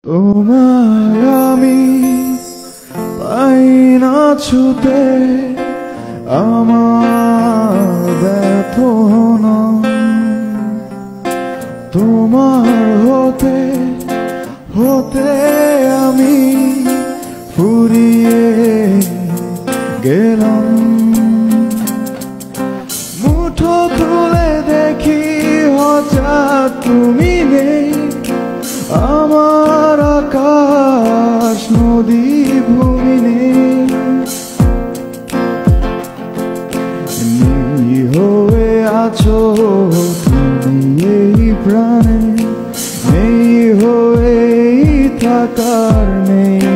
তোমায় আমি পাই না ছুতে, আমার ব্যথনা তোমার হতে হতে আমি ফুরিয়ে গেলাম। মুঠো তুলে দেখি হঠাৎ তুমি নেই, আমার আকাশ নদী ভূমি নেই। নেই হয়ে আছো তুমি এই প্রাণে, নেই হয়ে থাকার নেই